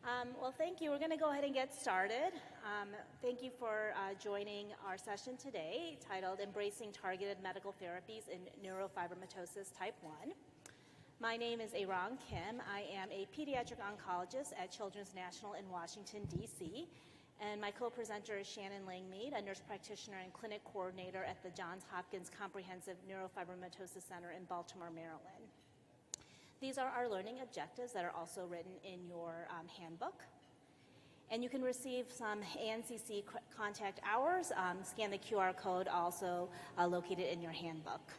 Well, thank you. We're going to go ahead and get started. Thank you for joining our session today titled Embracing Targeted Medical Therapies in Neurofibromatosis Type 1. My name is Arong Kim. I am a pediatric oncologist at Children's National in Washington, D.C., and my co-presenter is Shannon Langmead, a nurse practitioner and clinic coordinator at the Johns Hopkins Comprehensive Neurofibromatosis Center in Baltimore, Maryland. These are our learning objectives that are also written in your handbook. And you can receive some ANCC contact hours. Scan the QR code also located in your handbook.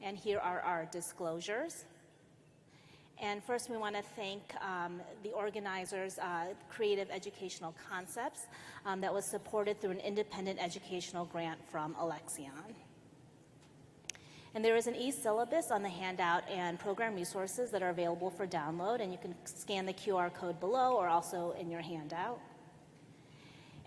And here are our disclosures. And first, we want to thank the organizers' Creative Educational Concepts that was supported through an independent educational grant from Alexion. And there is an e-syllabus on the handout and program resources that are available for download, and you can scan the QR code below or also in your handout.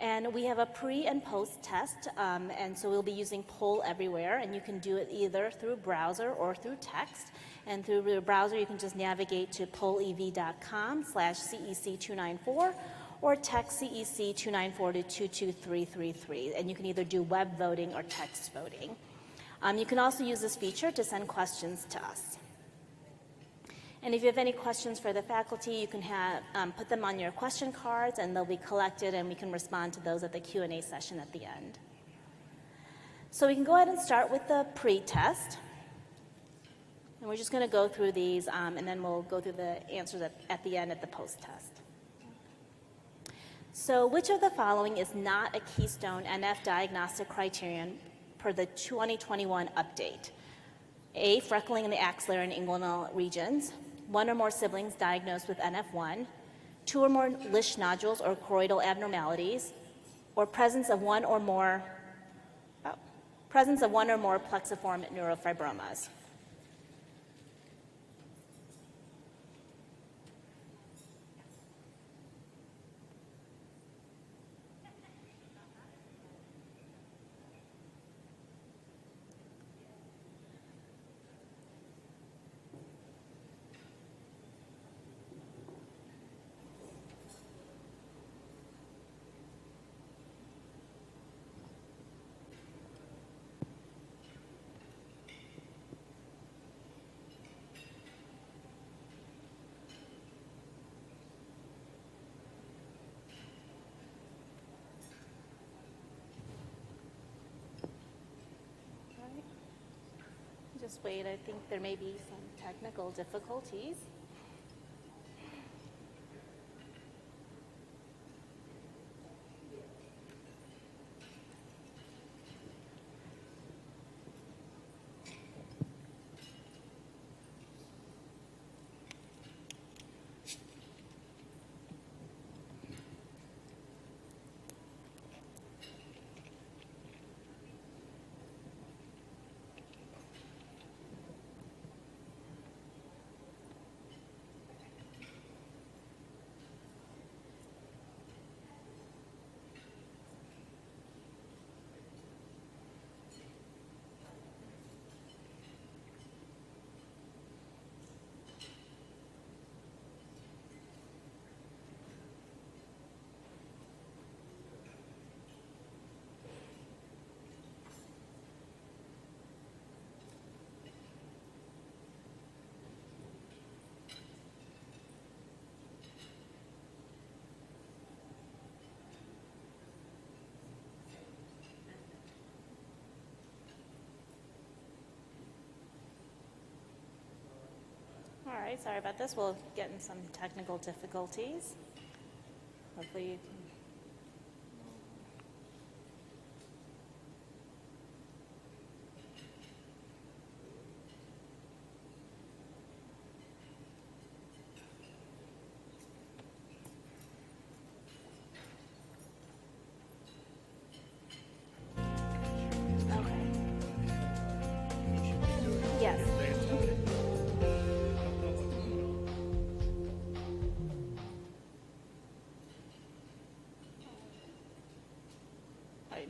And we have a pre and post test, and so we'll be using Poll Everywhere, and you can do it either through browser or through text. And through the browser, you can just navigate to pollev.com/CEC294 or text CEC294 to 22333, and you can either do web voting or text voting. You can also use this feature to send questions to us. And if you have any questions for the faculty, you can put them on your question cards, and they'll be collected, and we can respond to those at the Q&A session at the end. So we can go ahead and start with the pre-test. And we're just going to go through these, and then we'll go through the answers at the end at the post-test. So which of the following is not a Keystone NF diagnostic criterion per the 2021 update? A, freckling in the axillary and inguinal regions, one or more siblings diagnosed with Nf1, two or more Lisch nodules or choroidal abnormalities, or presence of one or more plexiform neurofibromas. Just wait, I think there may be some technical difficulties. All right, sorry about this. We'll get in some technical difficulties. Hopefully you can.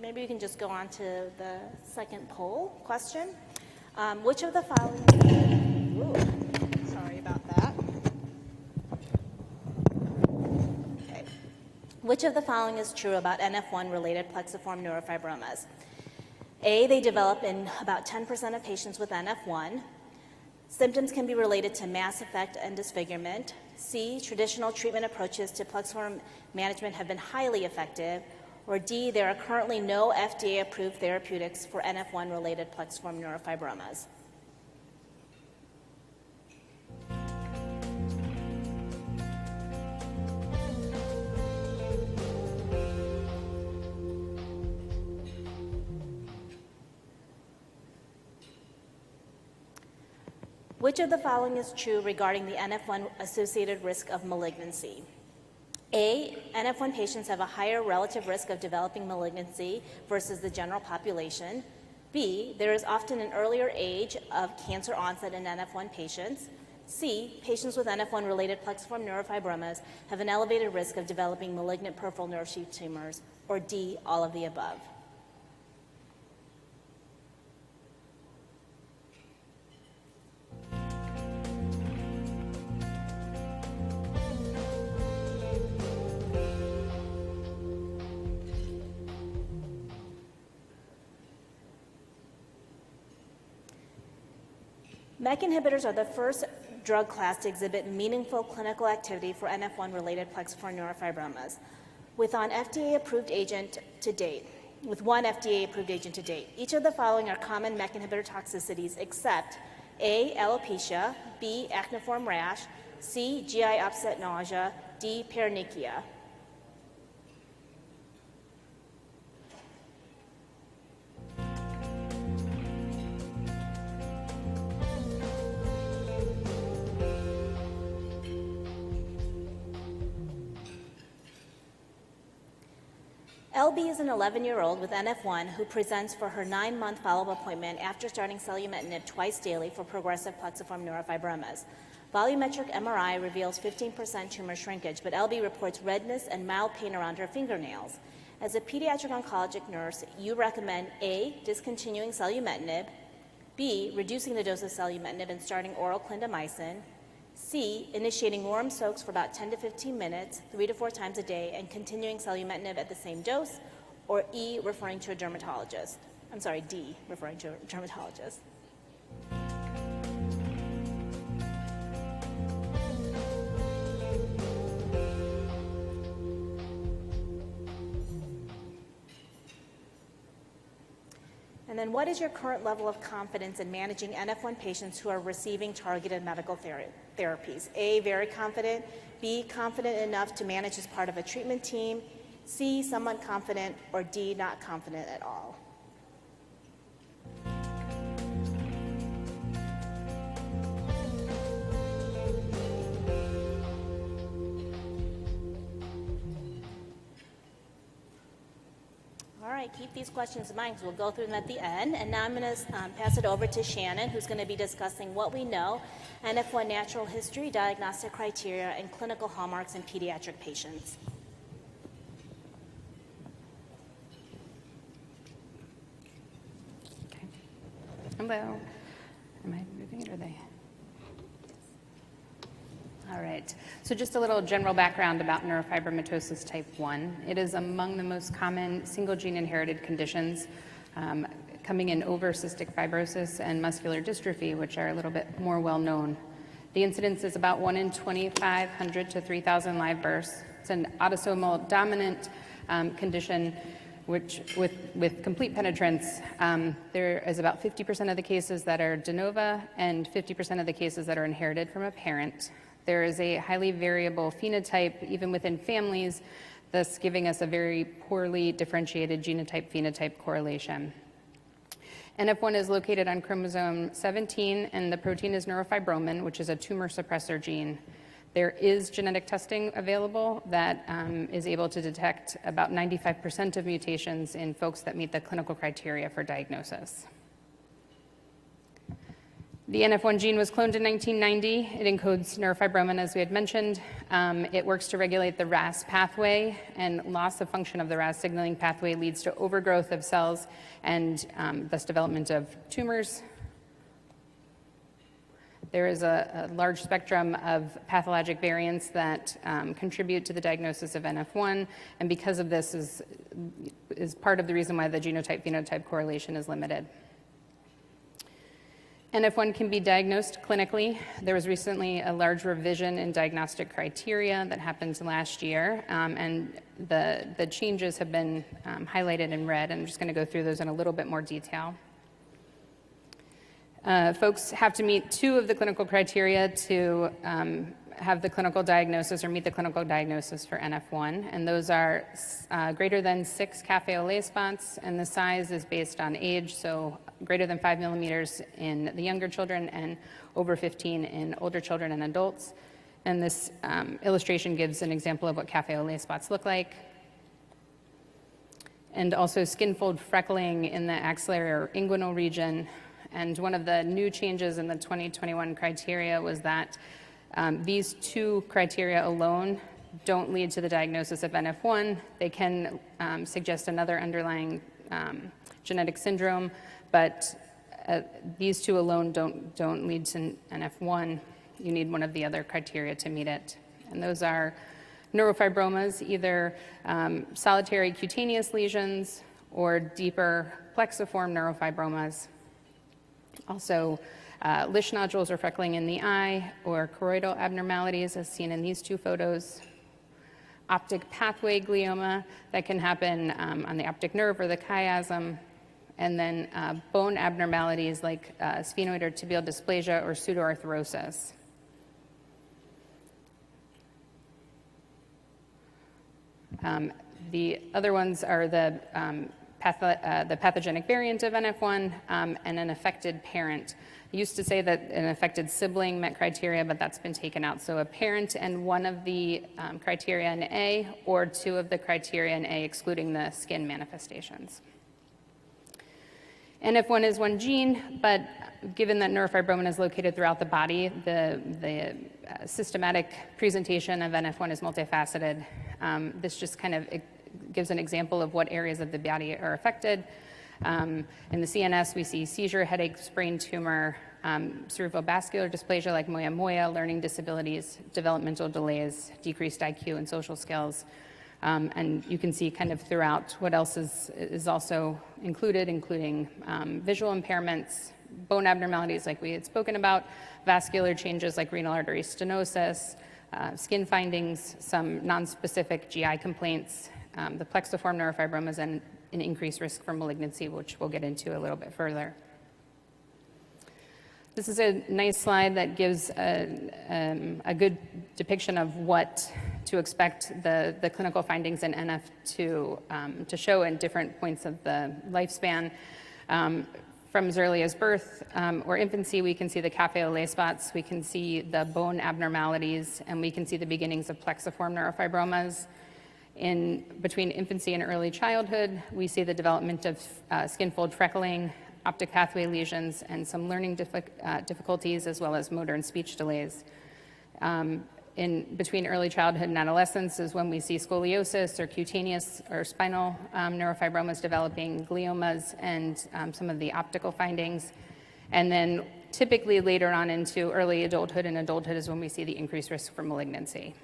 Maybe we can just go on to the second poll question. Which of the following, sorry about that. Which of the following is true about Nf1-related plexiform neurofibromas? A, they develop in about 10% of patients with Nf1. Symptoms can be related to mass effect and disfigurement. C, traditional treatment approaches to plexiform management have been highly effective. Or D, there are currently no FDA-approved therapeutics for Nf1-related plexiform neurofibromas. Which of the following is true regarding the Nf1-associated risk of malignancy? A, Nf1 patients have a higher relative risk of developing malignancy versus the general population. B, there is often an earlier age of cancer onset in Nf1 patients. C, patients with Nf1-related plexiform neurofibromas have an elevated risk of developing malignant peripheral nerve sheath tumors. Or D, all of the above. Mech inhibitors are the first drug class to exhibit meaningful clinical activity for Nf1-related plexiform neurofibromas, with one FDA-approved agent to date. Each of the following are common Mech inhibitor toxicities except A, alopecia, B, acneiform rash, C, GI upset nausea, D, paronychia. LB is an 11-year-old with Nf1 who presents for her 9-month follow-up appointment after starting selumetinib twice daily for progressive plexiform neurofibromas. Volumetric MRI reveals 15% tumor shrinkage, but LB reports redness and mild pain around her fingernails. As a pediatric oncologic nurse, you recommend A, discontinuing selumetinib, B, reducing the dose of selumetinib and starting oral clindamycin, C, initiating warm soaks for about 10 to 15 minutes, 3 to 4 times a day, and continuing selumetinib at the same dose, or E, referring to a dermatologist. I'm sorry, D, referring to a dermatologist. And then what is your current level of confidence in managing Nf1 patients who are receiving targeted medical therapies? A, very confident. B, confident enough to manage as part of a treatment team. C, somewhat confident. Or D, not confident at all. Keep these questions in mind because we'll go through them at the end. And now I'm going to pass it over to Shannon, who's going to be discussing what we know, Nf1 natural history, diagnostic criteria, and clinical hallmarks in pediatric patients. Okay. Hello. Am I moving it or are they? All right. So just a little general background about neurofibromatosis type 1. It is among the most common single-gene inherited conditions, coming in over cystic fibrosis and muscular dystrophy, which are a little bit more well-known. The incidence is about 1 in 2,500 to 3,000 live births. It's an autosomal dominant condition which, with complete penetrance. There is about 50% of the cases that are de novo and 50% of the cases that are inherited from a parent. There is a highly variable phenotype, even within families, thus giving us a very poorly differentiated genotype-phenotype correlation. Nf1 is located on chromosome 17, and the protein is neurofibromin, which is a tumor suppressor gene. There is genetic testing available that is able to detect about 95% of mutations in folks that meet the clinical criteria for diagnosis. The Nf1 gene was cloned in 1990. It encodes neurofibromin, as we had mentioned. It works to regulate the RAS pathway, and loss of function of the RAS signaling pathway leads to overgrowth of cells and thus development of tumors. There is a large spectrum of pathologic variants that contribute to the diagnosis of Nf1, and because of this is part of the reason why the genotype-phenotype correlation is limited. Nf1 can be diagnosed clinically. There was recently a large revision in diagnostic criteria that happened last year, and the changes have been highlighted in red, and I'm just going to go through those in a little bit more detail. Folks have to meet 2 of the clinical criteria to have the clinical diagnosis or meet the clinical diagnosis for Nf1, and those are greater than 6 cafe au lait spots, and the size is based on age, so greater than 5 millimeters in the younger children and over 15 in older children and adults. And this illustration gives an example of what cafe au lait spots look like. And also skin fold freckling in the axillary or inguinal region. And one of the new changes in the 2021 criteria was that these 2 criteria alone don't lead to the diagnosis of Nf1. They can suggest another underlying genetic syndrome, but these 2 alone don't lead to Nf1. You need one of the other criteria to meet it. And those are neurofibromas, either solitary cutaneous lesions or deeper plexiform neurofibromas. Also, Lisch nodules or freckling in the eye, or choroidal abnormalities as seen in these 2 photos. Optic pathway glioma that can happen on the optic nerve or the chiasm. And then bone abnormalities like sphenoid or tibial dysplasia or pseudoarthrosis. The other ones are the pathogenic variant of Nf1 and an affected parent. I used to say that an affected sibling met criteria, but that's been taken out. So a parent and one of the criteria in A, or 2 of the criteria in A, excluding the skin manifestations. Nf1 is one gene, but given that neurofibroma is located throughout the body, the systematic presentation of Nf1 is multifaceted. This just kind of gives an example of what areas of the body are affected. In the CNS, we see seizure, headache, brain tumor, cerebrovascular dysplasia like moya-moya, learning disabilities, developmental delays, decreased IQ and social skills. And you can see kind of throughout what else is also included, including visual impairments, bone abnormalities like we had spoken about, vascular changes like renal artery stenosis, skin findings, some nonspecific GI complaints, the plexiform neurofibromas, and an increased risk for malignancy, which we'll get into a little bit further. This is a nice slide that gives a good depiction of what to expect the clinical findings in NF to show in different points of the lifespan. From as early as birth or infancy, we can see the cafe au lait spots, we can see the bone abnormalities, and we can see the beginnings of plexiform neurofibromas. In between infancy and early childhood, we see the development of skin fold freckling, optic pathway lesions, and some learning difficulties, as well as motor and speech delays. In between early childhood and adolescence is when we see scoliosis or cutaneous or spinal neurofibromas developing, gliomas, and some of the optical findings. And then typically later on into early adulthood and adulthood is when we see the increased risk for malignancy.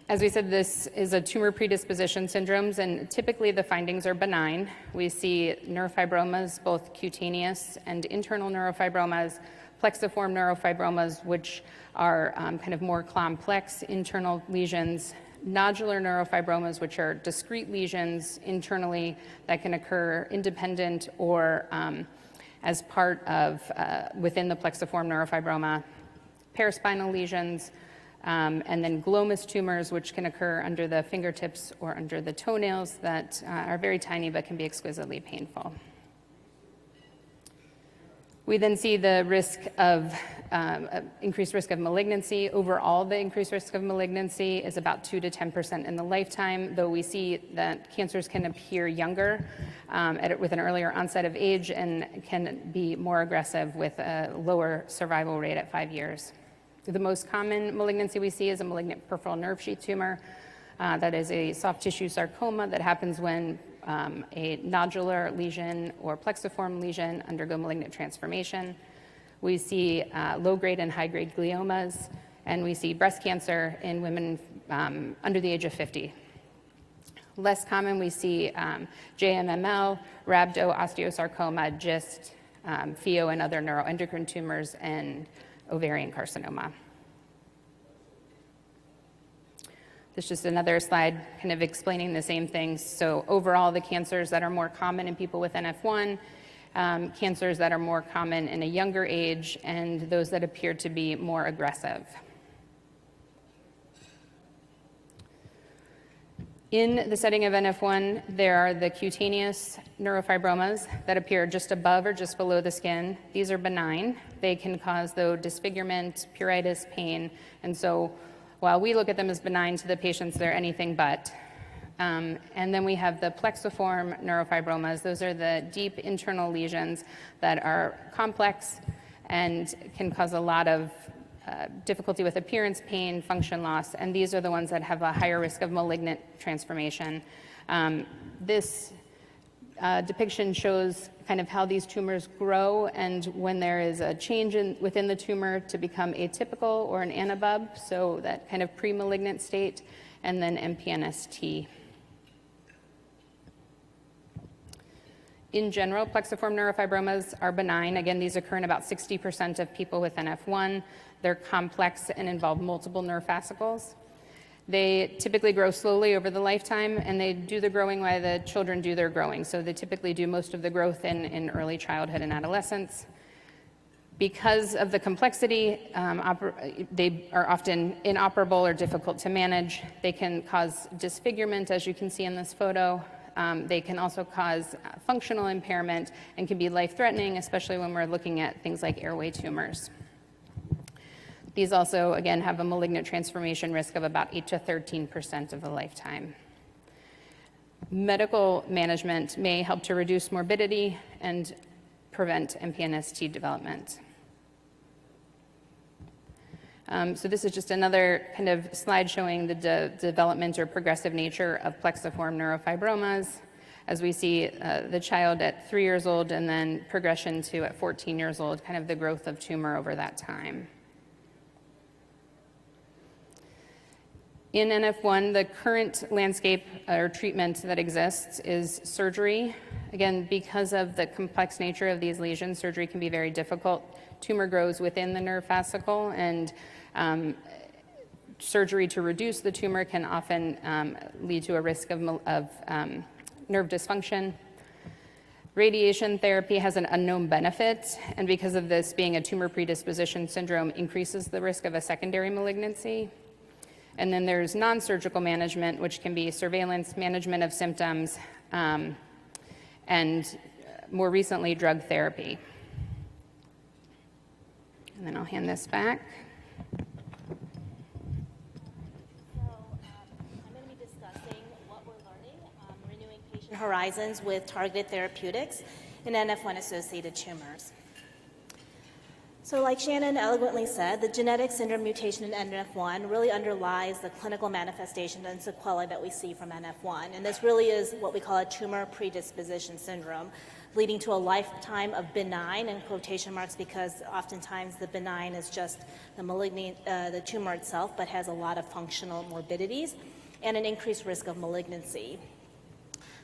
As we said, this is a tumor predisposition syndromes, and typically the findings are benign. We see neurofibromas, both cutaneous and internal neurofibromas, plexiform neurofibromas, which are kind of more complex internal lesions, nodular neurofibromas, which are discrete lesions internally that can occur independent or as part of within the plexiform neurofibroma, paraspinal lesions, and then glomus tumors, which can occur under the fingertips or under the toenails that are very tiny but can be exquisitely painful. We then see the risk of increased risk of malignancy. Overall, the increased risk of malignancy is about 2 to 10% in the lifetime, though we see that cancers can appear younger with an earlier onset of age and can be more aggressive with a lower survival rate at 5 years. The most common malignancy we see is a malignant peripheral nerve sheath tumor. That is a soft tissue sarcoma that happens when a nodular lesion or plexiform lesion undergo malignant transformation. We see low-grade and high-grade gliomas, and we see breast cancer in women under the age of 50. Less common, we see JMML, rhabdo-osteosarcoma, GIST, PHEO, and other neuroendocrine tumors, and ovarian carcinoma. This is just another slide kind of explaining the same things. So overall, the cancers that are more common in people with NF1, cancers that are more common in a younger age, and those that appear to be more aggressive. In the setting of NF1, there are the cutaneous neurofibromas that appear just above or just below the skin. These are benign. They can cause, though, disfigurement, pruritus, pain, and so while we look at them as benign to the patients, they're anything but. And then we have the plexiform neurofibromas. Those are the deep internal lesions that are complex and can cause a lot of difficulty with appearance, pain, function loss, and these are the ones that have a higher risk of malignant transformation. This depiction shows kind of how these tumors grow and when there is a change within the tumor to become atypical or an anabub, so that kind of pre-malignant state, and then MPNST. In general, plexiform neurofibromas are benign. Again, these occur in about 60% of people with NF1. They're complex and involve multiple nerve fascicles. They typically grow slowly over the lifetime, and they do the growing while the children do their growing. So they typically do most of the growth in early childhood and adolescence. Because of the complexity, they are often inoperable or difficult to manage. They can cause disfigurement, as you can see in this photo. They can also cause functional impairment and can be life-threatening, especially when we're looking at things like airway tumors. These also, again, have a malignant transformation risk of about 8 to 13% of the lifetime. Medical management may help to reduce morbidity and prevent MPNST development. So this is just another kind of slide showing the development or progressive nature of plexiform neurofibromas. As we see the child at 3 years old and then progression to at 14 years old, kind of the growth of tumor over that time. In NF1, the current landscape or treatment that exists is surgery. Again, because of the complex nature of these lesions, surgery can be very difficult. Tumor grows within the nerve fascicle, and surgery to reduce the tumor can often lead to a risk of nerve dysfunction. Radiation therapy has an unknown benefit, and because of this being a tumor predisposition syndrome, increases the risk of a secondary malignancy. And then there's non-surgical management, which can be surveillance, management of symptoms, and more recently, drug therapy. And then I'll hand this back. So I'm going to be discussing what we're learning, renewing patient horizons with targeted therapeutics in NF1-associated tumors. So like Shannon eloquently said, the genetic syndrome mutation in NF1 really underlies the clinical manifestation and sequelae that we see from NF1. And this really is what we call a tumor predisposition syndrome, leading to a lifetime of benign, in quotation marks, because oftentimes the benign is just the malignant, the tumor itself, but has a lot of functional morbidities and an increased risk of malignancy.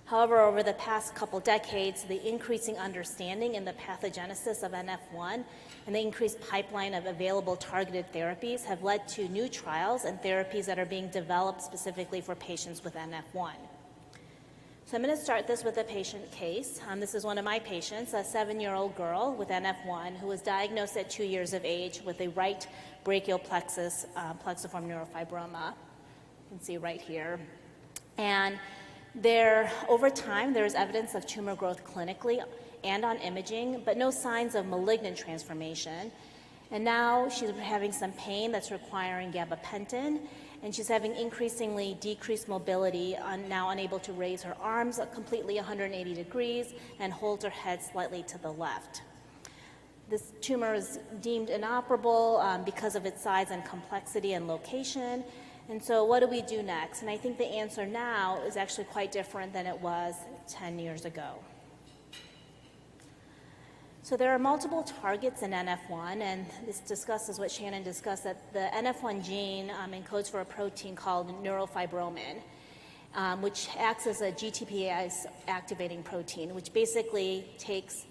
However, over the past couple decades, the increasing understanding in the pathogenesis of NF1 and the increased pipeline of available targeted therapies have led to new trials and therapies that are being developed specifically for patients with NF1. So I'm going to start this with a patient case. This is one of my patients, a 7-year-old girl with NF1 who was diagnosed at 2 years of age with a right brachial plexus plexiform neurofibroma. You can see right here. And over time, there is evidence of tumor growth clinically and on imaging, but no signs of malignant transformation. And now she's having some pain that's requiring gabapentin, and she's having increasingly decreased mobility, now unable to raise her arms completely 180 degrees and hold her head slightly to the left. This tumor is deemed inoperable because of its size and complexity and location, And so what do we do next? And I think the answer now is actually quite different than it was 10 years ago. So there are multiple targets in Nf1, and this discusses what Shannon discussed, that the Nf1 gene encodes for a protein called Neurofibromin, which acts as a GTPase activating protein, which basically takes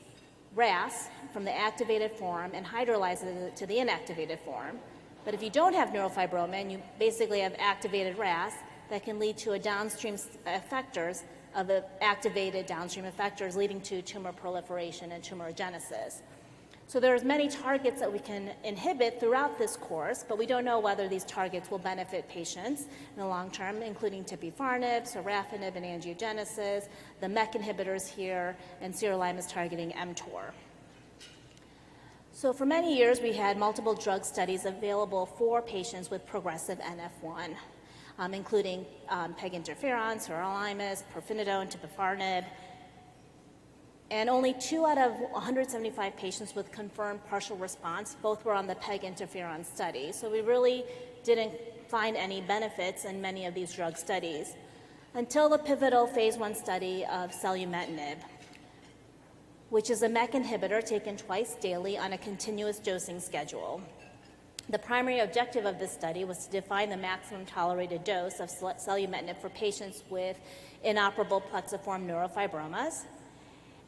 RAS from the activated form and hydrolyzes it to the inactivated form. But if you don't have neurofibromin, you basically have activated RAS that can lead to a downstream effectors of the activated downstream effectors, leading to tumor proliferation and tumorigenesis. So there's many targets that we can inhibit throughout this course, but we don't know whether these targets will benefit patients in the long term, including tipifarnib, sorafenib in angiogenesis, the Mech inhibitors here, and sirolimus targeting mTOR. So for many years, we had multiple drug studies available for patients with progressive Nf1, including PEG interferon, sirolimus, pirfenidone, tipifarnib. And only 2 out of 175 patients with confirmed partial response, both were on the PEG interferon study. So we really didn't find any benefits in many of these drug studies until the pivotal phase 1 study of selumetinib, which is a Mech inhibitor taken twice daily on a continuous dosing schedule. The primary objective of this study was to define the maximum tolerated dose of selumetinib for patients with inoperable plexiform neurofibromas.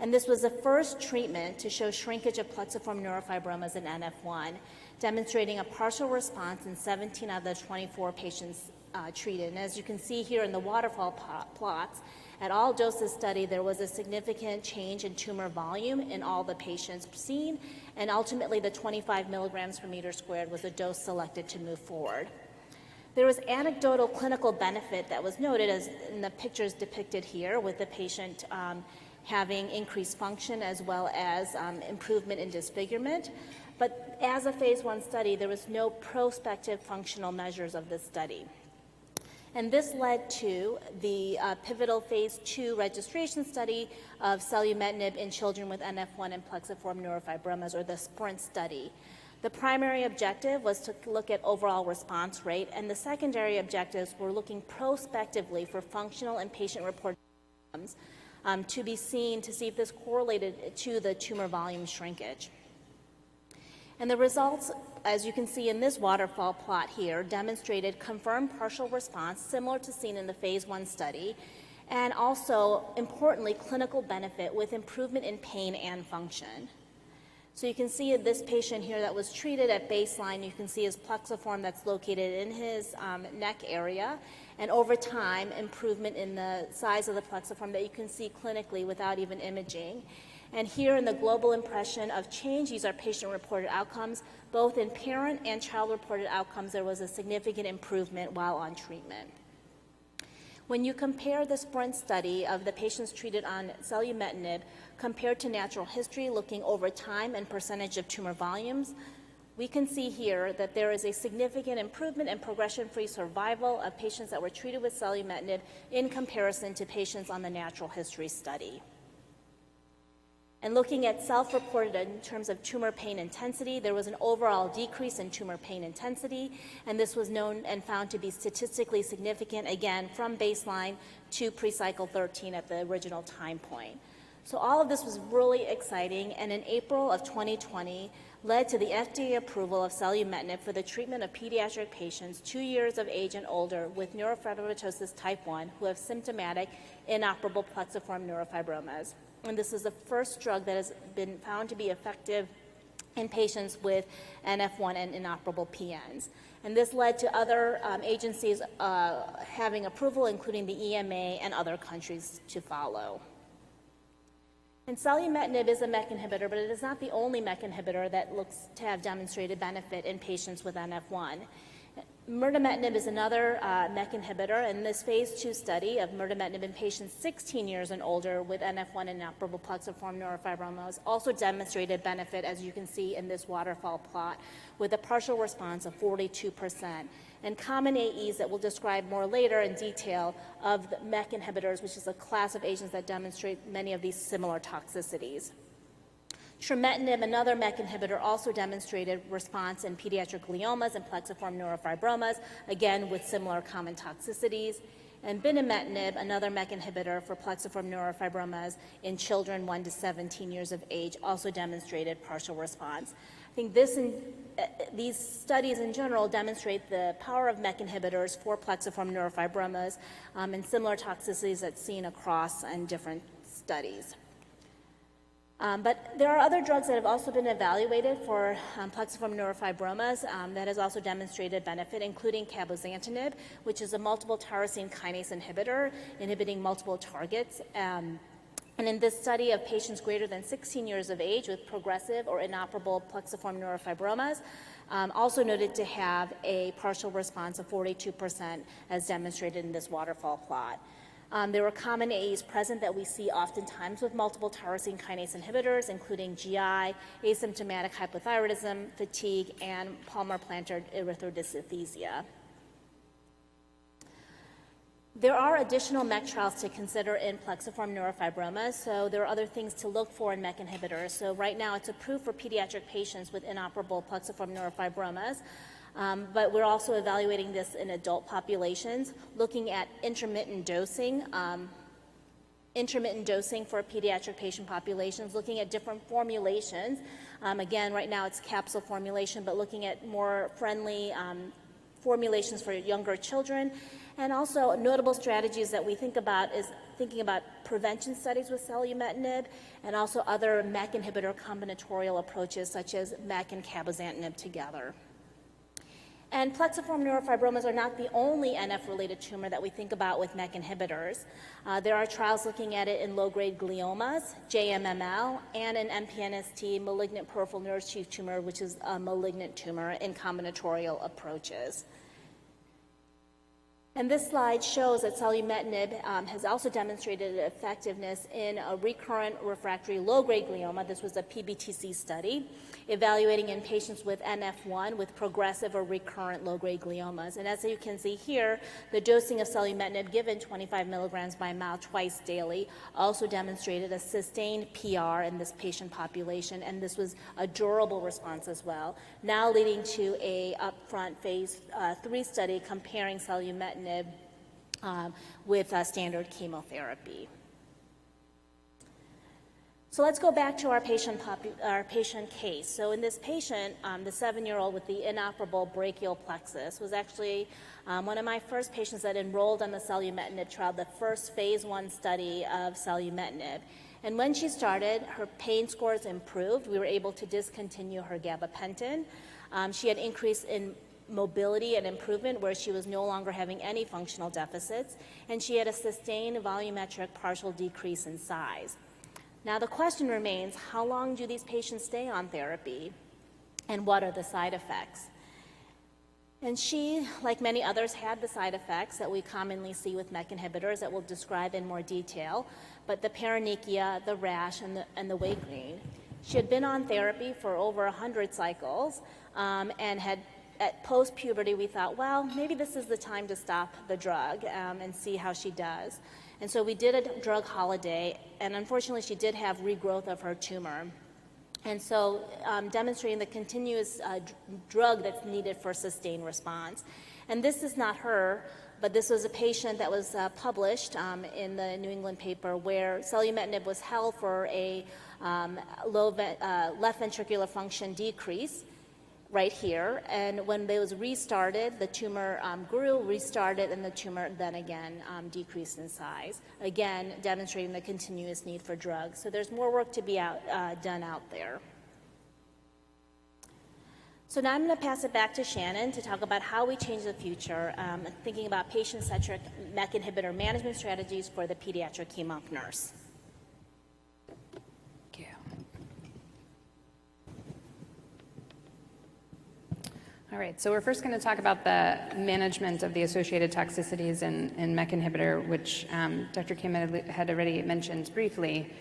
And this was the first treatment to show shrinkage of plexiform neurofibromas in Nf1, demonstrating a partial response in 17 out of the 24 patients treated. And as you can see here in the waterfall plots, at all doses studied, there was a significant change in tumor volume in all the patients seen, and ultimately the 25 milligrams per meter squared was the dose selected to move forward. There was anecdotal clinical benefit that was noted, as in the pictures depicted here, with the patient having increased function as well as improvement in disfigurement. But as a phase 1 study, there was no prospective functional measures of this study. And this led to the pivotal phase 2 registration study of selumetinib in children with Nf1 and plexiform neurofibromas, or the SPRINT study. The primary objective was to look at overall response rate, and the secondary objectives were looking prospectively for functional and patient-reported outcomes to be seen to see if this correlated to the tumor volume shrinkage. And the results, as you can see in this waterfall plot here, demonstrated confirmed partial response similar to seen in the phase 1 study, and also, importantly, clinical benefit with improvement in pain and function. So you can see this patient here that was treated at baseline, you can see his plexiform that's located in his neck area, and over time, improvement in the size of the plexiform that you can see clinically without even imaging. And here in the global impression of change, these are patient-reported outcomes. Both in parent and child-reported outcomes, there was a significant improvement while on treatment. When you compare the SPRINT study of the patients treated on selumetinib compared to natural history, looking over time and percentage of tumor volumes, we can see here that there is a significant improvement in progression-free survival of patients that were treated with selumetinib in comparison to patients on the natural history study. And looking at self-reported in terms of tumor pain intensity, there was an overall decrease in tumor pain intensity, and this was known and found to be statistically significant, again, from baseline to pre-cycle 13 at the original time point. So all of this was really exciting, and in April of 2020, led to the FDA approval of selumetinib for the treatment of pediatric patients 2 years of age and older with neurofibromatosis type 1 who have symptomatic inoperable plexiform neurofibromas. And this is the first drug that has been found to be effective in patients with Nf1 and inoperable PNs. And this led to other agencies having approval, including the EMA and other countries to follow. And selumetinib is a Mech inhibitor, but it is not the only Mech inhibitor that looks to have demonstrated benefit in patients with Nf1. Mirdametinib is another Mech inhibitor, and this phase 2 study of mirdametinib in patients 16 years and older with Nf1 and inoperable plexiform neurofibromas also demonstrated benefit, as you can see in this waterfall plot, with a partial response of 42%. And common AEs that we'll describe more later in detail of the Mech inhibitors, which is a class of agents that demonstrate many of these similar toxicities. Trametinib, another Mech inhibitor, also demonstrated response in pediatric gliomas and plexiform neurofibromas, again with similar common toxicities. And binimetinib, another Mech inhibitor for plexiform neurofibromas in children 1 to 17 years of age, also demonstrated partial response. I think these studies in general demonstrate the power of Mech inhibitors for plexiform neurofibromas and similar toxicities that's seen across in different studies. But there are other drugs that have also been evaluated for plexiform neurofibromas that has also demonstrated benefit, including Camposaninib, which is a multiple tyrosine kinase inhibitor, inhibiting multiple targets. And in this study of patients greater than 16 years of age with progressive or inoperable plexiform neurofibromas, also noted to have a partial response of 42% as demonstrated in this waterfall plot. There were common AEs present that we see oftentimes with multiple tyrosine kinase inhibitors, including GI, asymptomatic hypothyroidism, fatigue, and palmar-plantar erythrodysesthesia. There are additional Mech trials to consider in plexiform neurofibromas, so there are other things to look for in Mech inhibitors. So right now it's approved for pediatric patients with inoperable plexiform neurofibromas. But we're also evaluating this in adult populations, looking at intermittent dosing for pediatric patient populations, looking at different formulations. Again, right now it's capsule formulation, but looking at more friendly formulations for younger children. And also notable strategies that we think about is thinking about prevention studies with selumetinib and also other Mech inhibitor combinatorial approaches such as Mech and cabozantinib together. And plexiform neurofibromas are not the only NF-related tumor that we think about with Mech inhibitors. There are trials looking at it in low-grade gliomas, JMML, and in MPNST, malignant peripheral nerve sheath tumor, which is a malignant tumor, in combinatorial approaches. And this slide shows that selumetinib has also demonstrated effectiveness in a recurrent refractory low-grade glioma. This was a PBTC study evaluating in patients with Nf1 with progressive or recurrent low-grade gliomas. And as you can see here, the dosing of selumetinib given 25 milligrams by mouth twice daily also demonstrated a sustained PR in this patient population, and this was a durable response as well, now leading to a upfront phase 3 study comparing selumetinib with standard chemotherapy. So let's go back to our patient case. So in this patient, the 7-year-old with the inoperable brachial plexus was actually one of my first patients that enrolled on the selumetinib trial, the first phase 1 study of selumetinib. And when she started, her pain scores improved. We were able to discontinue her gabapentin. She had increase in mobility and improvement where she was no longer having any functional deficits, and she had a sustained volumetric partial decrease in size. Now the question remains, how long do these patients stay on therapy, and what are the side effects? And she, like many others, had the side effects that we commonly see with Mech inhibitors that we'll describe in more detail, but the paronychia, the rash, and the weight gain. She had been on therapy for over 100 cycles and had at post-puberty, we thought, well, maybe this is the time to stop the drug and see how she does. And so we did a drug holiday, and unfortunately, she did have regrowth of her tumor. And so demonstrating the continuous drug that's needed for sustained response. And this is not her, but this was a patient that was published in the New England paper where selumetinib was held for a left ventricular function decrease right here, and when it was restarted, the tumor grew, restarted, and the tumor then again decreased in size, again demonstrating the continuous need for drugs. So there's more work to be done out there. So now I'm going to pass it back to Shannon to talk about how we change the future, thinking about patient-centric Mech inhibitor management strategies for the pediatric hem-onc nurse. All right, so we're first going to talk about the management of the associated toxicities in Mech inhibitor, which Dr. Kim had already mentioned briefly.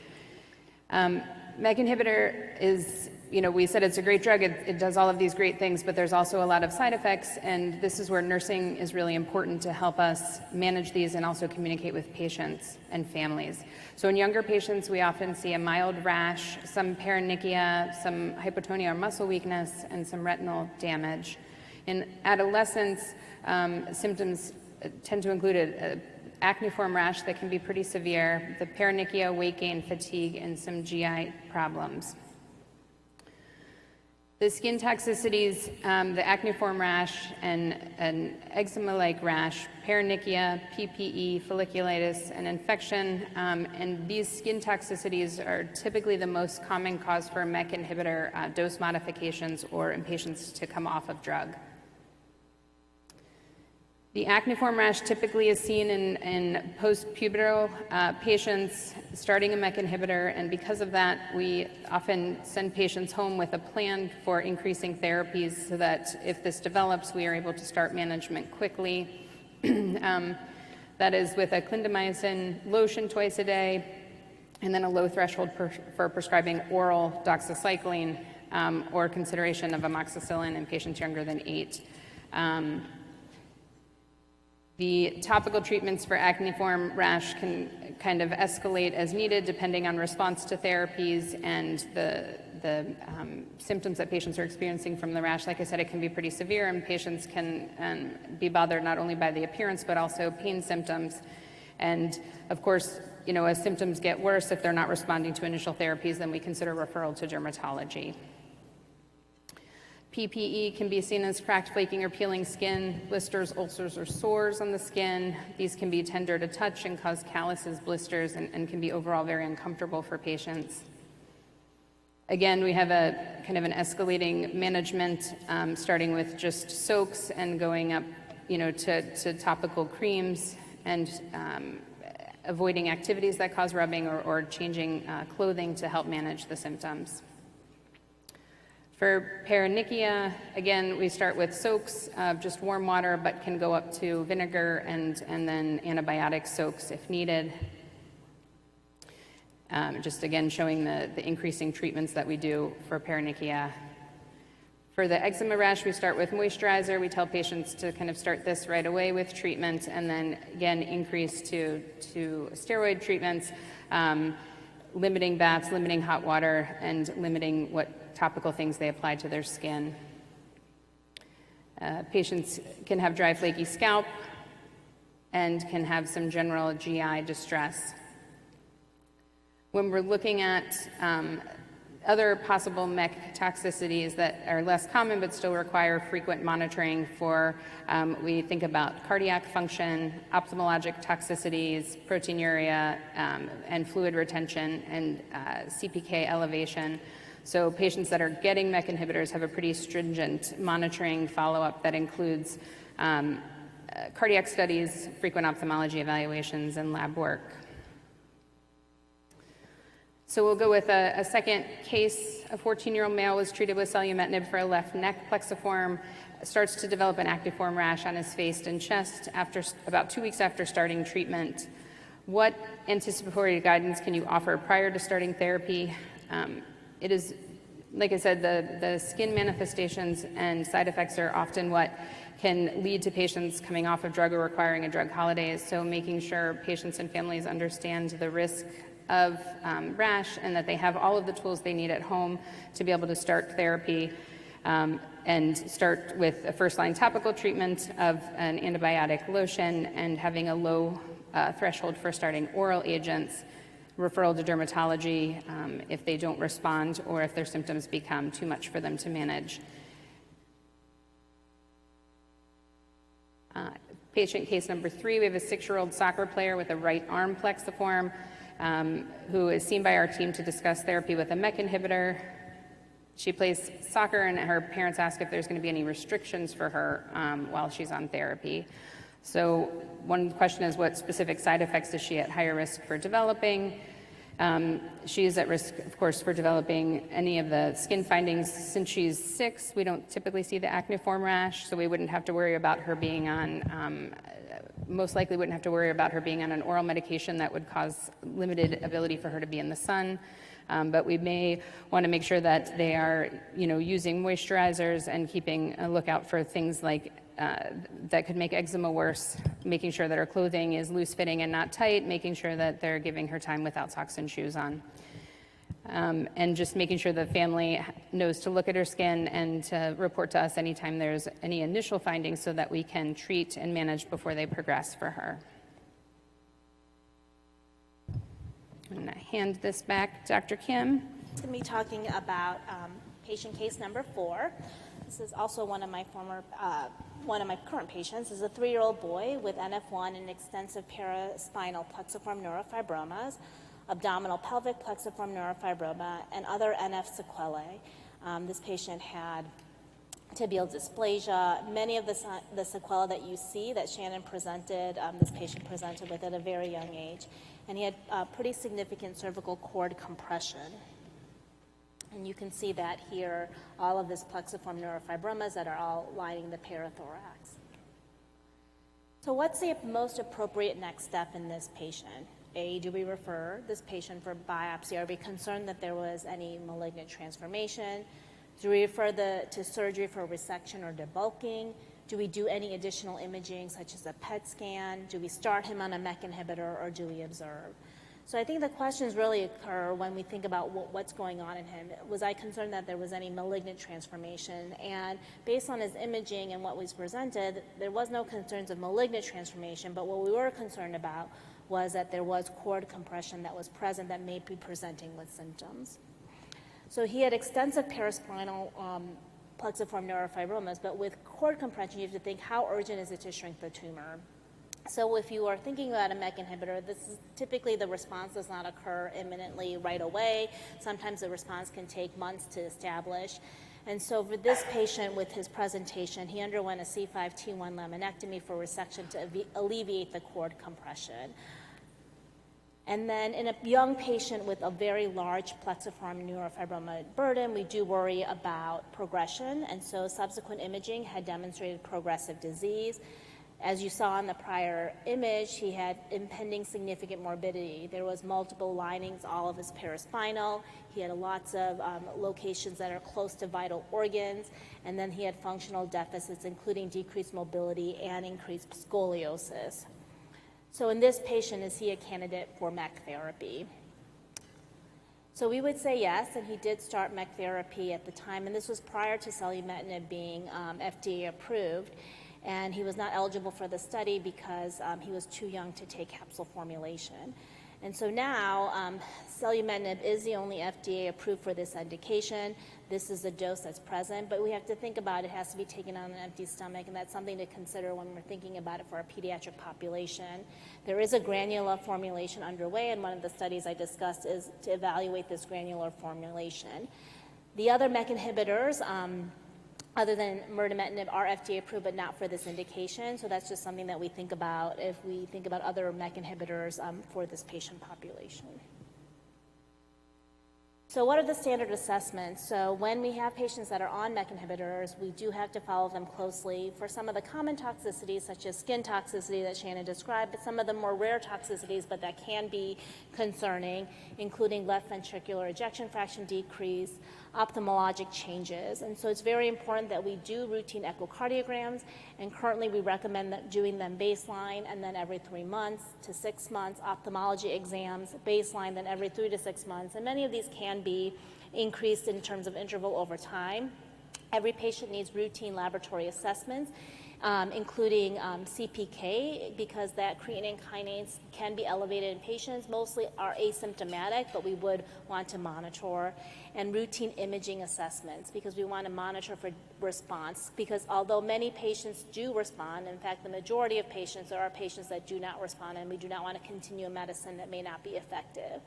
Mech inhibitor is we said it's a great drug, it does all of these great things, but there's also a lot of side effects, and this is where nursing is really important to help us manage these and also communicate with patients and families. So in younger patients, we often see a mild rash, some paronychia, some hypotonia or muscle weakness, and some retinal damage. In adolescents, symptoms tend to include an acneiform rash that can be pretty severe, the paronychia, weight gain, fatigue, and some GI problems. The skin toxicities, the acneiform rash and an eczema-like rash, paronychia, PPE, folliculitis, and infection, and these skin toxicities are typically the most common cause for Mech inhibitor dose modifications or in patients to come off of drug. The acneiform rash typically is seen in post-pubertal patients starting a Mech inhibitor, and because of that, we often send patients home with a plan for increasing therapies so that if this develops, we are able to start management quickly. That is with a clindamycin lotion twice a day, and then a low threshold for prescribing oral doxycycline or consideration of amoxicillin in patients younger than 8. The topical treatments for acneiform rash can kind of escalate as needed depending on response to therapies and the symptoms that patients are experiencing from the rash. Like I said, it can be pretty severe, and patients can be bothered not only by the appearance but also pain symptoms. And of course, as symptoms get worse, if they're not responding to initial therapies, then we consider referral to dermatology. PPE can be seen as cracked, flaking, or peeling skin, blisters, ulcers, or sores on the skin. These can be tender to touch and cause calluses, blisters, and can be overall very uncomfortable for patients. Again, we have a kind of an escalating management, starting with just soaks and going up, to topical creams and avoiding activities that cause rubbing or changing clothing to help manage the symptoms. For paronychia, again, we start with soaks of just warm water, but can go up to vinegar and then antibiotic soaks if needed. Just again showing the increasing treatments that we do for paronychia. For the eczema rash, we start with moisturizer. We tell patients to kind of start this right away with treatment, and then again increase to steroid treatments, limiting baths, limiting hot water, and limiting what topical things they apply to their skin. Patients can have dry, flaky scalp and can have some general GI distress. When we're looking at other possible Mech toxicities that are less common but still require frequent monitoring for, we think about cardiac function, ophthalmologic toxicities, proteinuria, and fluid retention, and CPK elevation. So patients that are getting Mech inhibitors have a pretty stringent monitoring follow-up that includes cardiac studies, frequent ophthalmology evaluations, and lab work. So we'll go with a second case. A 14-year-old male was treated with selumetinib for a left neck plexiform, starts to develop an acneiform rash on his face and chest about 2 weeks after starting treatment. What anticipatory guidance can you offer prior to starting therapy? It is, like I said, the skin manifestations and side effects are often what can lead to patients coming off of drug or requiring a drug holiday. So making sure patients and families understand the risk of rash and that they have all of the tools they need at home to be able to start therapy, and start with a first-line topical treatment of an antibiotic lotion and having a low threshold for starting oral agents, referral to dermatology if they don't respond or if their symptoms become too much for them to manage. Patient case number 3, we have a 6-year-old soccer player with a right arm plexiform who is seen by our team to discuss therapy with a Mech inhibitor. She plays soccer, and her parents ask if there's going to be any restrictions for her while she's on therapy. So one question is, what specific side effects is she at higher risk for developing? She is at risk, of course, for developing any of the skin findings. Since she's 6, we don't typically see the acneiform rash, so we wouldn't have to worry about her being on, most likely wouldn't have to worry about her being on an oral medication that would cause limited ability for her to be in the sun. But we may want to make sure that they are, using moisturizers and keeping a lookout for things like that could make eczema worse, making sure that her clothing is loose-fitting and not tight, making sure that they're giving her time without socks and shoes on. And just making sure the family knows to look at her skin and to report to us anytime there's any initial findings so that we can treat and manage before they progress for her. I'm going to hand this back to Dr. Kim. I'm going to be talking about patient case number 4. This is also one of my current patients. This is a 3-year-old boy with Nf1 and extensive paraspinal plexiform neurofibromas, abdominal pelvic plexiform neurofibroma, and other NF sequelae. This patient had tibial dysplasia. Many of the sequelae that you see that Shannon presented, this patient presented with at a very young age. And he had pretty significant cervical cord compression. And you can see that here, all of this plexiform neurofibromas that are all lining the parathorax. So what's the most appropriate next step in this patient? A, do we refer this patient for biopsy? Are we concerned that there was any malignant transformation? Do we refer to surgery for resection or debulking? Do we do any additional imaging, such as a PET scan? Do we start him on a Mech inhibitor, or do we observe? So I think the questions really occur when we think about what's going on in him. Was I concerned that there was any malignant transformation? And based on his imaging and what was presented, there was no concerns of malignant transformation, but what we were concerned about was that there was cord compression that was present that may be presenting with symptoms. So he had extensive paraspinal plexiform neurofibromas, but with cord compression, you have to think, how urgent is it to shrink the tumor? So if you are thinking about a Mech inhibitor, this is typically the response does not occur imminently right away. Sometimes the response can take months to establish. And so for this patient with his presentation, he underwent a C5T1 laminectomy for resection to alleviate the cord compression. And then in a young patient with a very large plexiform neurofibroma burden, we do worry about progression. And so subsequent imaging had demonstrated progressive disease. As you saw in the prior image, he had impending significant morbidity. There was multiple linings, all of his paraspinal. He had lots of locations that are close to vital organs. And then he had functional deficits, including decreased mobility and increased scoliosis. So in this patient, is he a candidate for Mech therapy? So we would say yes, and he did start Mech therapy at the time, and this was prior to selumetinib being FDA approved. And he was not eligible for the study because he was too young to take capsule formulation. And so now, selumetinib is the only FDA approved for this indication. This is the dose that's present, but we have to think about it has to be taken on an empty stomach, and that's something to consider when we're thinking about it for our pediatric population. There is a granular formulation underway, and one of the studies I discussed is to evaluate this granular formulation. The other Mech inhibitors, other than mirdametinib, are FDA approved, but not for this indication. So that's just something that we think about if we think about other Mech inhibitors for this patient population. So what are the standard assessments? So when we have patients that are on Mech inhibitors, we do have to follow them closely for some of the common toxicities, such as skin toxicity that Shannon described, but some of the more rare toxicities, but that can be concerning, including left ventricular ejection fraction decrease, ophthalmologic changes. And so it's very important that we do routine echocardiograms, and currently we recommend that doing them baseline and then every 3 months to 6 months, ophthalmology exams, baseline, then every 3 to 6 months. And many of these can be increased in terms of interval over time. Every patient needs routine laboratory assessments, including CPK, because that creatine kinase can be elevated in patients. Mostly are asymptomatic, but we would want to monitor, and routine imaging assessments, because we want to monitor for response, because although many patients do respond, in fact, the majority of patients, there are patients that do not respond, and we do not want to continue a medicine that may not be effective.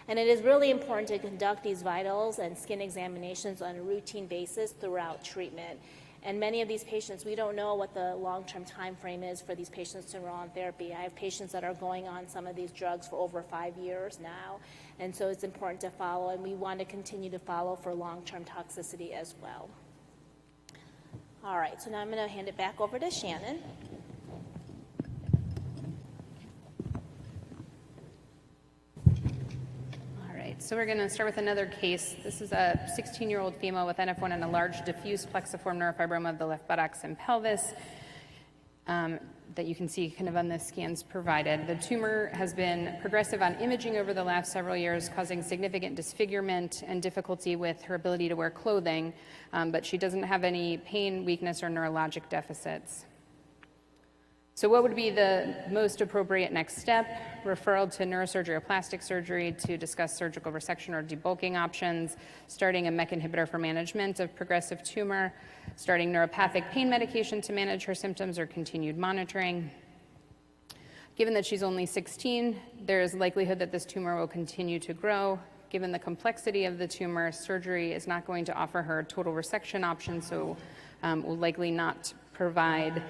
And it is really important to conduct these vitals and skin examinations on a routine basis throughout treatment. And many of these patients, we don't know what the long-term time frame is for these patients to enroll on therapy. I have patients that are going on some of these drugs for over 5 years now. And so it's important to follow, and we want to continue to follow for long-term toxicity as well. All right, so now I'm going to hand it back over to Shannon. All right, right, so we're going to start with another case. This is a 16-year-old female with Nf1 and a large diffuse plexiform neurofibroma of the left buttocks and pelvis that you can see kind of on the scans provided. The tumor has been progressive on imaging over the last several years, causing significant disfigurement and difficulty with her ability to wear clothing, but she doesn't have any pain, weakness, or neurologic deficits. So what would be the most appropriate next step? Referral to neurosurgery or plastic surgery to discuss surgical resection or debulking options, starting a Mech inhibitor for management of progressive tumor, starting neuropathic pain medication to manage her symptoms, or continued monitoring. Given that she's only 16, there is likelihood that this tumor will continue to grow. Given the complexity of the tumor, surgery is not going to offer her a total resection option, so will likely not provide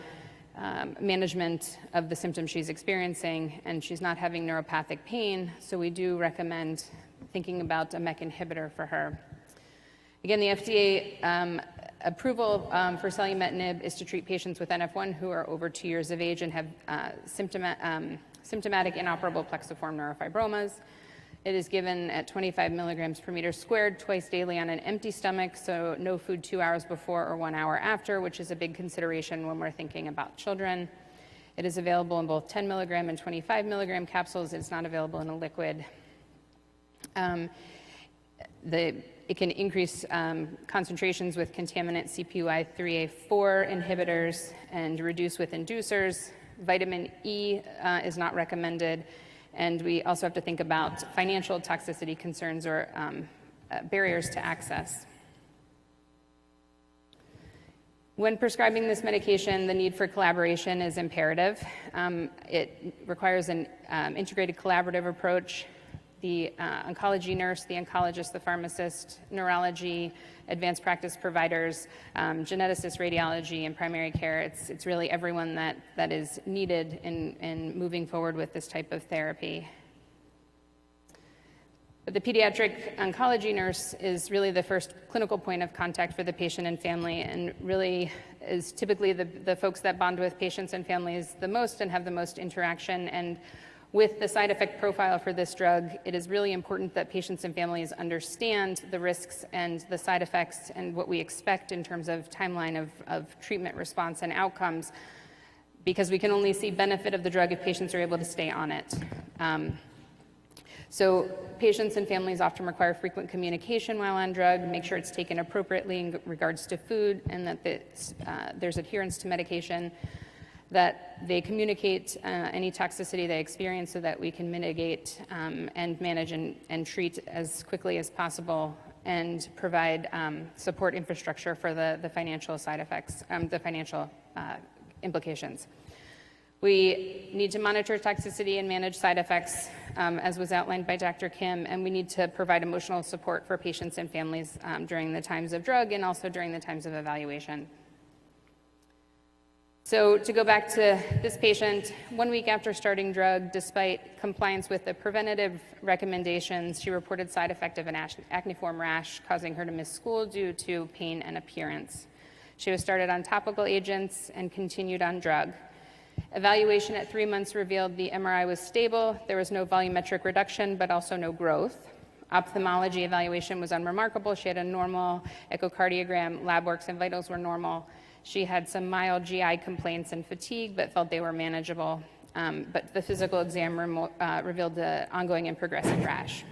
management of the symptoms she's experiencing, and she's not having neuropathic pain, so we do recommend thinking about a Mech inhibitor for her. Again, the FDA approval for selumetinib is to treat patients with Nf1 who are over 2 years of age and have symptomatic inoperable plexiform neurofibromas. It is given at 25 milligrams per meter squared twice daily on an empty stomach, so no food 2 hours before or 1 hour after, which is a big consideration when we're thinking about children. It is available in both 10 milligram and 25 milligram capsules. It's not available in a liquid. It can increase concentrations with contaminant CPY3A4 inhibitors and reduce with inducers. Vitamin E is not recommended. And we also have to think about financial toxicity concerns or barriers to access. When prescribing this medication, the need for collaboration is imperative. It requires an integrated collaborative approach. The oncology nurse, the oncologist, the pharmacist, neurology, advanced practice providers, geneticists, radiology, and primary care. It's really everyone that is needed in moving forward with this type of therapy. But the pediatric oncology nurse is really the first clinical point of contact for the patient and family, and really is typically the folks that bond with patients and families the most and have the most interaction. And with the side effect profile for this drug, it is really important that patients and families understand the risks and the side effects and what we expect in terms of timeline of treatment response and outcomes, because we can only see benefit of the drug if patients are able to stay on it. So patients and families often require frequent communication while on drug, make sure it's taken appropriately in regards to food, and that there's adherence to medication, that they communicate any toxicity they experience so that we can mitigate and manage and treat as quickly as possible, and provide support infrastructure for the financial side effects, the financial implications. We need to monitor toxicity and manage side effects, as was outlined by Dr. Kim, and we need to provide emotional support for patients and families during the times of drug and also during the times of evaluation. So to go back to this patient, 1 week after starting drug, despite compliance with the preventative recommendations, she reported side effect of an acneiform rash causing her to miss school due to pain and appearance. She was started on topical agents and continued on drug. Evaluation at 3 months revealed the MRI was stable. There was no volumetric reduction, but also no growth. Ophthalmology evaluation was unremarkable. She had a normal echocardiogram, lab works and vitals were normal. She had some mild GI complaints and fatigue, but felt they were manageable. But the physical exam revealed the ongoing and progressive rash.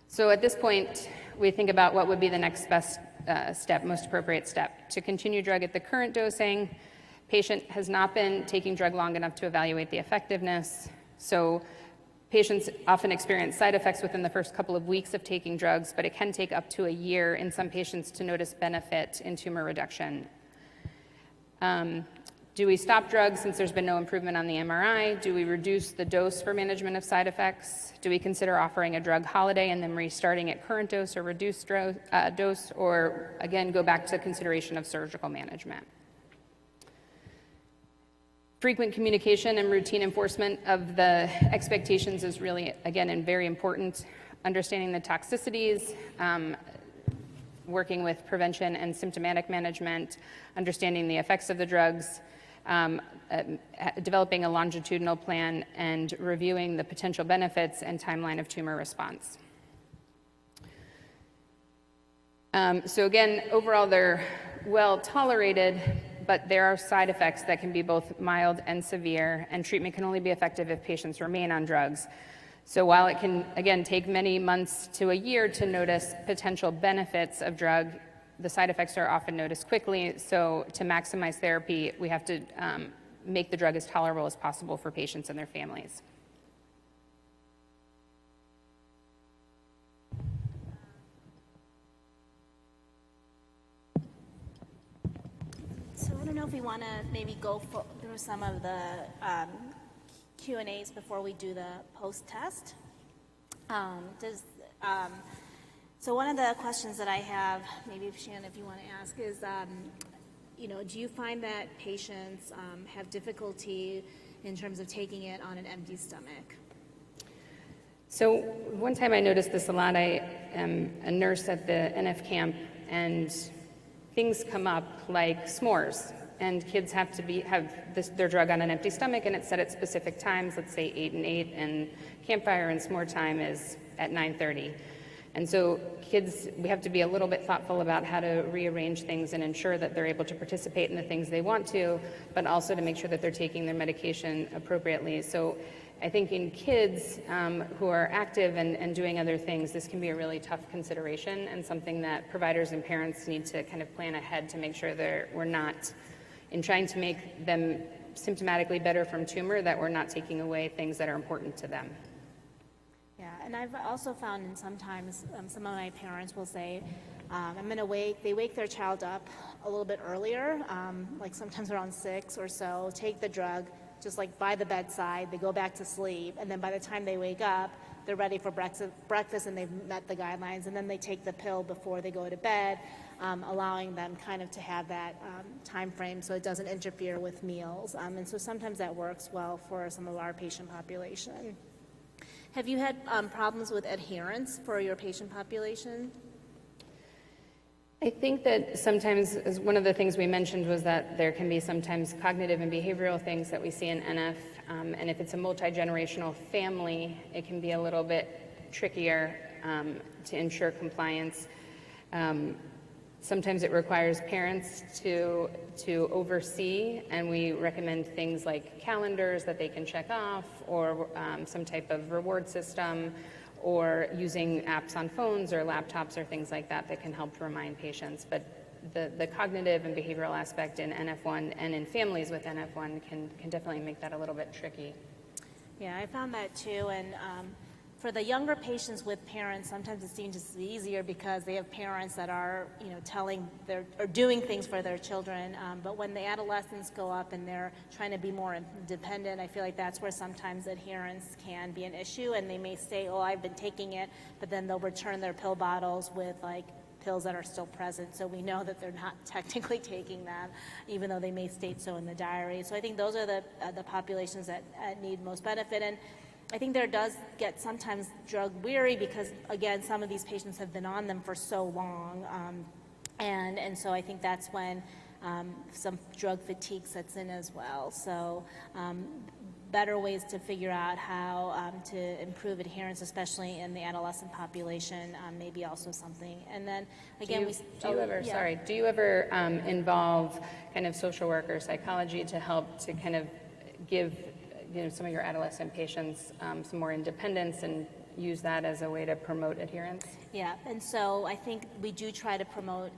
So at this point, we think about what would be the next best step, most appropriate step. To continue drug at the current dosing, patient has not been taking drug long enough to evaluate the effectiveness. So patients often experience side effects within the first couple of weeks of taking drugs, but it can take up to a year in some patients to notice benefit in tumor reduction. Do we stop drugs since there's been no improvement on the MRI? Do we reduce the dose for management of side effects? Do we consider offering a drug holiday and then restarting at current dose or reduced dose, or again, go back to consideration of surgical management? Frequent communication and routine enforcement of the expectations is really, again, and very important. Understanding the toxicities, working with prevention and symptomatic management, understanding the effects of the drugs, developing a longitudinal plan, and reviewing the potential benefits and timeline of tumor response. So again, overall, they're well tolerated, but there are side effects that can be both mild and severe, and treatment can only be effective if patients remain on drugs. So while it can, again, take many months to a year to notice potential benefits of drug, the side effects are often noticed quickly. So to maximize therapy, we have to make the drug as tolerable as possible for patients and their families. So I don't know if we want to maybe go through some of the Q&As before we do the post-test. So one of the questions that I have, maybe Shannon, if you want to ask, is, do you find that patients have difficulty in terms of taking it on an empty stomach? So one time I noticed this a lot. I am a nurse at the NF camp, and things come up like s'mores, and kids have to have their drug on an empty stomach, and it's set at specific times, let's say 8 and 8, and campfire and s'more time is at 9:30. And so kids, we have to be a little bit thoughtful about how to rearrange things and ensure that they're able to participate in the things they want to, but also to make sure that they're taking their medication appropriately. So I think in kids who are active and doing other things, this can be a really tough consideration, and something that providers and parents need to kind of plan ahead to make sure that we're not, in trying to make them symptomatically better from tumor, that we're not taking away things that are important to them. Yeah, and I've also found, and sometimes some of my parents will say, they wake their child up a little bit earlier, like sometimes around 6 or so, take the drug, just like by the bedside, they go back to sleep, and then by the time they wake up, they're ready for breakfast and they've met the guidelines, and then they take the pill before they go to bed, allowing them kind of to have that time frame so it doesn't interfere with meals. And so sometimes that works well for some of our patient population. Have you had problems with adherence for your patient population? I think that sometimes, as one of the things we mentioned was that there can be sometimes cognitive and behavioral things that we see in NF, and if it's a multi-generational family, it can be a little bit trickier to ensure compliance. Sometimes it requires parents to oversee, and we recommend things like calendars that they can check off, or some type of reward system, or using apps on phones or laptops or things like that that can help to remind patients. But the cognitive and behavioral aspect in NF1 and in families with NF1 can definitely make that a little bit tricky. Yeah, I found that too, and for the younger patients with parents, sometimes it seems easier because they have parents that are, or doing things for their children. But when the adolescents go up and they're trying to be more independent, I feel like that's where sometimes adherence can be an issue. And they may say, "Oh, I've been taking it," but then they'll return their pill bottles with like pills that are still present. So we know that they're not technically taking them, even though they may state so in the diary. So I think those are the populations that need most benefit. And I think there does get sometimes drug weary because, again, some of these patients have been on them for so long. And so I think that's when some drug fatigue sets in as well. So better ways to figure out how to improve adherence, especially in the adolescent population, may be also something. And then, again, do you ever involve kind of social work or psychology to help to kind of give some of your adolescent patients some more independence and use that as a way to promote adherence? Yeah, and so I think we do try to promote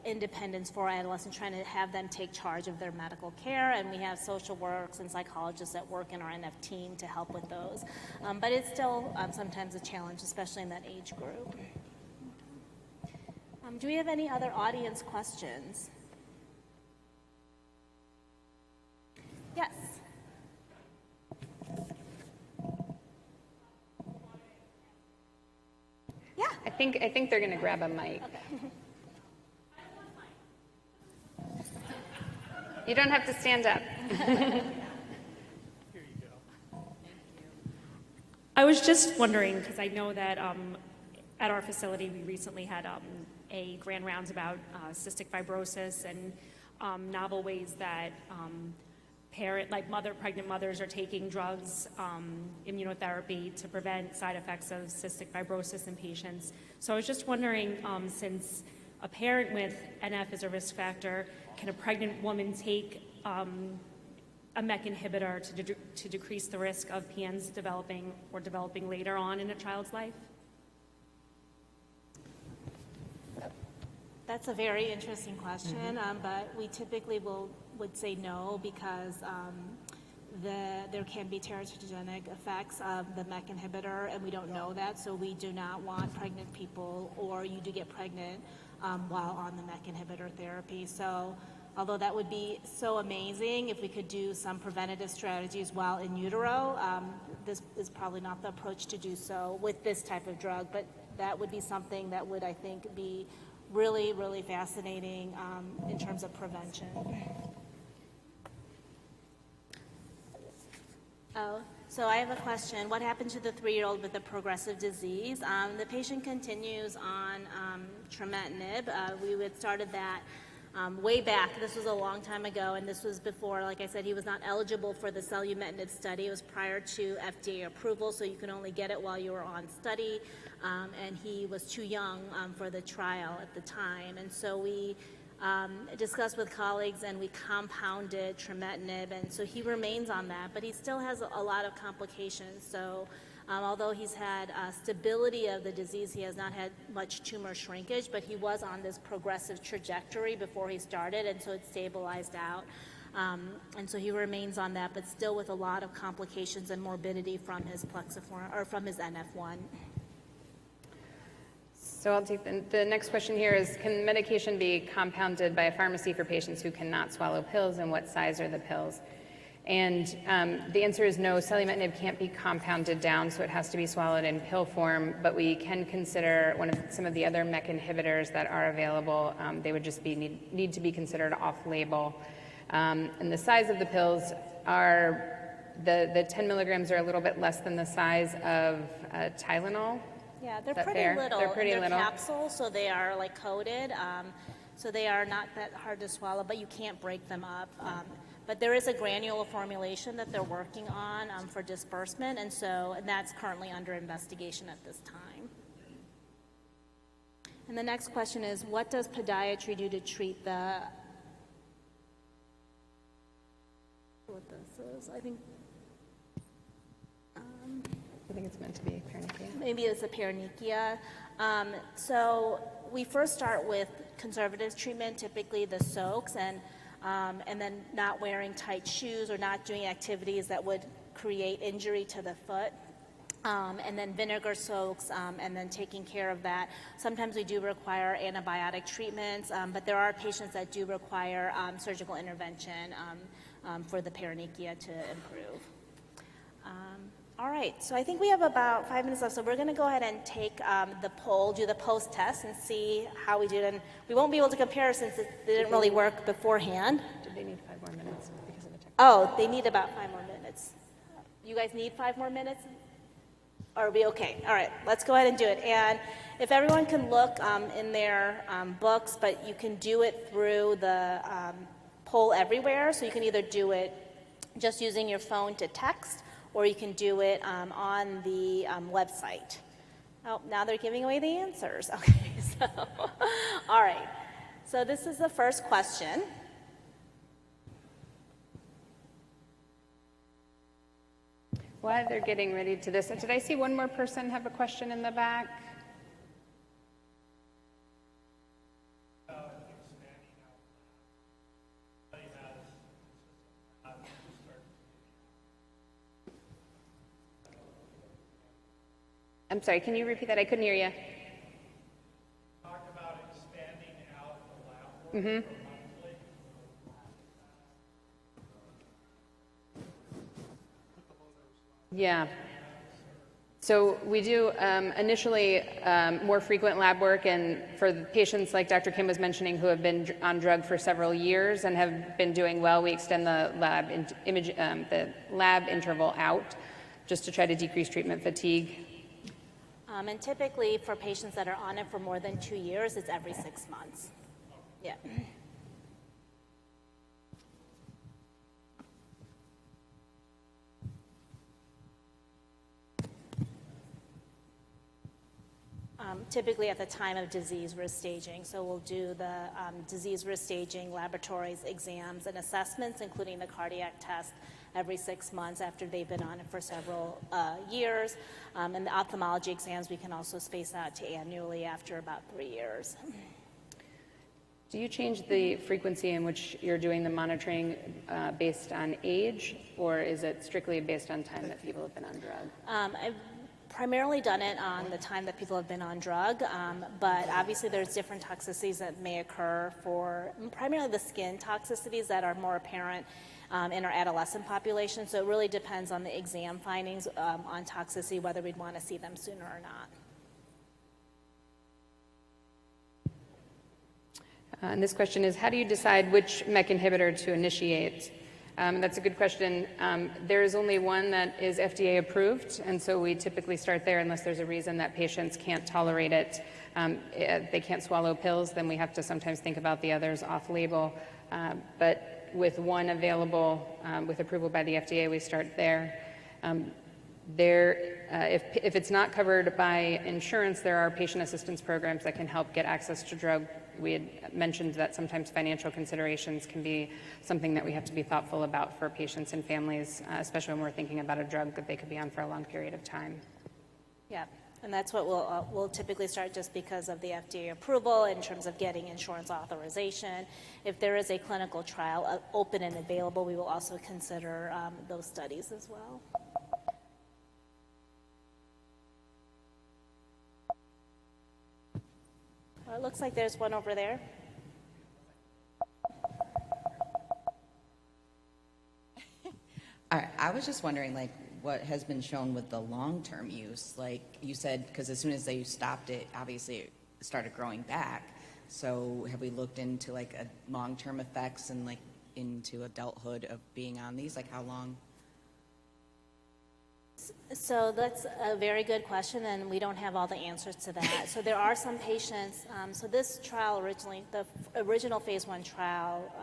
independence for adolescents, trying to have them take charge of their medical care, and we have social workers and psychologists that work in our NF team to help with those. But it's still sometimes a challenge, especially in that age group. Do we have any other audience questions? Yes. Yeah. I think they're going to grab a mic. Okay. You don't have to stand up. Here you go. I was just wondering, because I know that at our facility we recently had a grand rounds about cystic fibrosis, and novel ways that pregnant mothers are taking drugs, immunotherapy to prevent side effects of cystic fibrosis in patients. So I was just wondering, since a parent with NF is a risk factor, can a pregnant woman take a Mech inhibitor to decrease the risk of PNs developing later on in a child's life? That's a very interesting question, but we typically would say no because there can be teratogenic effects of the Mech inhibitor, and we don't know that, so we do not want pregnant people, or you do get pregnant while on the Mech inhibitor therapy. So although that would be so amazing if we could do some preventative strategies while in utero, this is probably not the approach to do so with this type of drug, but that would be something that would, I think, be really, really fascinating in terms of prevention. Oh, so I have a question. What happened to the 3-year-old with the progressive disease? The patient continues on trametinib. We had started that way back. This was a long time ago, and this was before, like I said, he was not eligible for the selumetinib study. It was prior to FDA approval, so you can only get it while you were on study, and he was too young for the trial at the time. And so we discussed with colleagues, and we compounded trametinib, and so he remains on that, but he still has a lot of complications. So although he's had stability of the disease, he has not had much tumor shrinkage, but he was on this progressive trajectory before he started, and so it stabilized out. And so he remains on that, but still with a lot of complications and morbidity from his Plexiform, or from his Nf1. So I'll take the next question here is, can medication be compounded by a pharmacy for patients who cannot swallow pills, and what size are the pills? And the answer is no, selumetinib can't be compounded down, so it has to be swallowed in pill form, but we can consider some of the other Mech inhibitors that are available. They would just need to be considered off-label. And the size of the pills are, the 10 milligrams are a little bit less than the size of Tylenol. Yeah, they're pretty little. They're pretty little. Capsules, so they are like coated. So they are not that hard to swallow, but you can't break them up. But there is a granular formulation that they're working on for disbursement, and that's currently under investigation at this time. And the next question is, what does podiatry do to treat what this is? I think it's meant to be paronychia. Maybe it's a paronychia. So we first start with conservative treatment, typically the soaks, and then not wearing tight shoes or not doing activities that would create injury to the foot. And then vinegar soaks, and then taking care of that. Sometimes we do require antibiotic treatments, but there are patients that do require surgical intervention for the paronychia to improve. All right, so I think we have about 5 minutes left, so we're going to go ahead and take the poll, do the post-test, and see how we did. And we won't be able to compare since it didn't really work beforehand. Did they need 5 more minutes because of the technical? Oh, they need about 5 more minutes. You guys need 5 more minutes? Or are we okay? All right, let's go ahead and do it. And if everyone can look in their books, but you can do it through the poll everywhere, so you can either do it just using your phone to text, or you can do it on the website. Oh, now they're giving away the answers. Okay, so, all right. So this is the first question. While they're getting ready to this, did I see one more person have a question in the back? I'm sorry, can you repeat that? I couldn't hear you. Talked about expanding out the lab work monthly. Yeah. So we do initially more frequent lab work, and for the patients like Dr. Kim was mentioning who have been on drug for several years and have been doing well, we extend the lab interval out just to try to decrease treatment fatigue. And typically for patients that are on it for more than 2 years, it's every 6 months. Yeah. typically at the time of disease risk staging. So we'll do the disease risk staging, laboratories, exams, and assessments, including the cardiac test every 6 months after they've been on it for several years. And the ophthalmology exams we can also space out to annually after about 3 years. Do you change the frequency in which you're doing the monitoring based on age, or is it strictly based on time that people have been on drug? I've primarily done it on the time that people have been on drug, but obviously there's different toxicities that may occur for primarily the skin toxicities that are more apparent in our adolescent population. So it really depends on the exam findings on toxicity, whether we'd want to see them sooner or not. And this question is, how do you decide which Mech inhibitor to initiate? That's a good question. There is only one that is FDA approved, and so we typically start there unless there's a reason that patients can't tolerate it. They can't swallow pills, then we have to sometimes think about the others off-label. But with one available with approval by the FDA, we start there. If it's not covered by insurance, there are patient assistance programs that can help get access to drug. We had mentioned that sometimes financial considerations can be something that we have to be thoughtful about for patients and families, especially when we're thinking about a drug that they could be on for a long period of time. Yeah, and that's what we'll typically start just because of the FDA approval in terms of getting insurance authorization. If there is a clinical trial open and available, we will also consider those studies as well. It looks like there's one over there. I was just wondering, like, what has been shown with the long-term use? Like you said, because as soon as they stopped it, obviously it started growing back. So have we looked into, like, a long-term effects and, like, into adulthood of being on these? Like, how long? So that's a very good question, and we don't have all the answers to that. So there are some patients, so this trial originally, the original phase 1 trial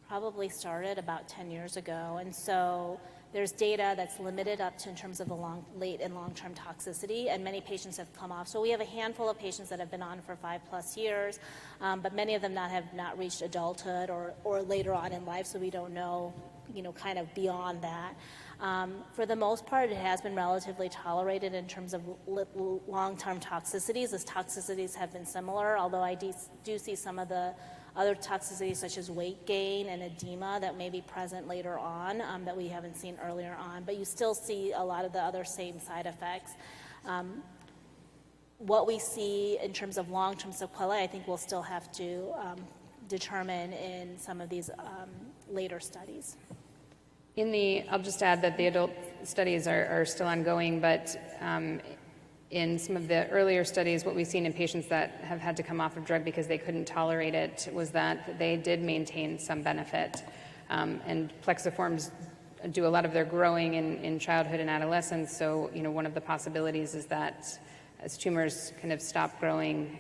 probably started about 10 years ago, and so there's data that's limited up to in terms of the late and long-term toxicity, and many patients have come off. So we have a handful of patients that have been on for 5+ years, but many of them have not reached adulthood or later on in life, so we don't know, kind of beyond that. For the most part, it has been relatively tolerated in terms of long-term toxicities. As toxicities have been similar, although I do see some of the other toxicities such as weight gain and edema that may be present later on that we haven't seen earlier on, but you still see a lot of the other same side effects. What we see in terms of long-term sequelae, I think we'll still have to determine in some of these later studies. I'll just add that the adult studies are still ongoing, but in some of the earlier studies, what we've seen in patients that have had to come off of drug because they couldn't tolerate it was that they did maintain some benefit. And plexiforms do a lot of their growing in childhood and adolescence, so one of the possibilities is that as tumors kind of stop growing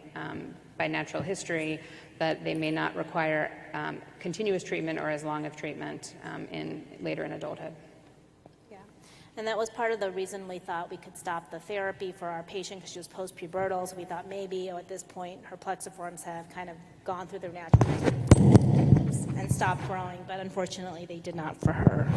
by natural history, that they may not require continuous treatment or as long of treatment later in adulthood. Yeah, and that was part of the reason we thought we could stop the therapy for our patient because she was post-pubertal, so we thought maybe at this point her plexiforms have kind of gone through their natural and stopped growing, but unfortunately they did not for her.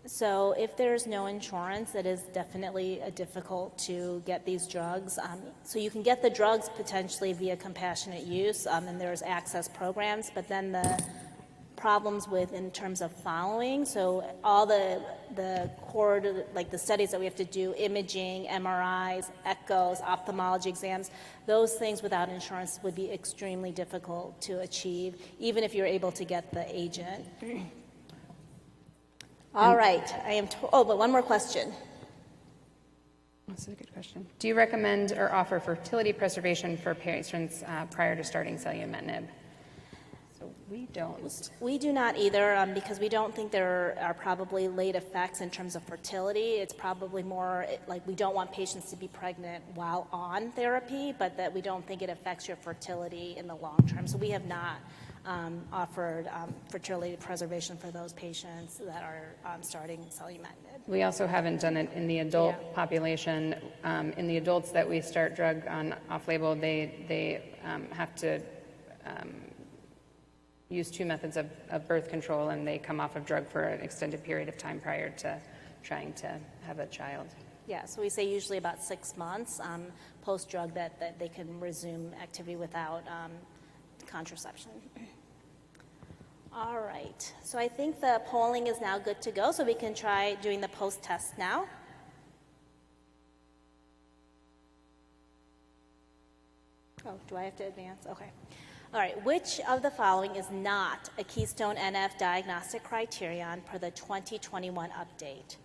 So if there's no insurance, it is definitely difficult to get these drugs. So you can get the drugs potentially via compassionate use, and there's access programs, but then the problems in terms of following, so all the core, like the studies that we have to do, imaging, MRIs, echoes, ophthalmology exams, those things without insurance would be extremely difficult to achieve, even if you're able to get the agent. All right, but one more question. That's a good question. Do you recommend or offer fertility preservation for patients prior to starting selumetinib? So we don't. We do not either, because we don't think there are probably late effects in terms of fertility. It's probably more like we don't want patients to be pregnant while on therapy, but that we don't think it affects your fertility in the long term. So we have not offered fertility preservation for those patients that are starting selumetinib. We also haven't done it in the adult population. In the adults that we start drug on off-label, they have to use 2 methods of birth control, and they come off of drug for an extended period of time prior to trying to have a child. Yeah, so we say usually about 6 months post-drug that they can resume activity without contraception. All right, so I think the polling is now good to go, so we can try doing the post-test now. Oh, do I have to advance? Okay. All right, which of the following is not a Keystone NF diagnostic criterion per the 2021 update?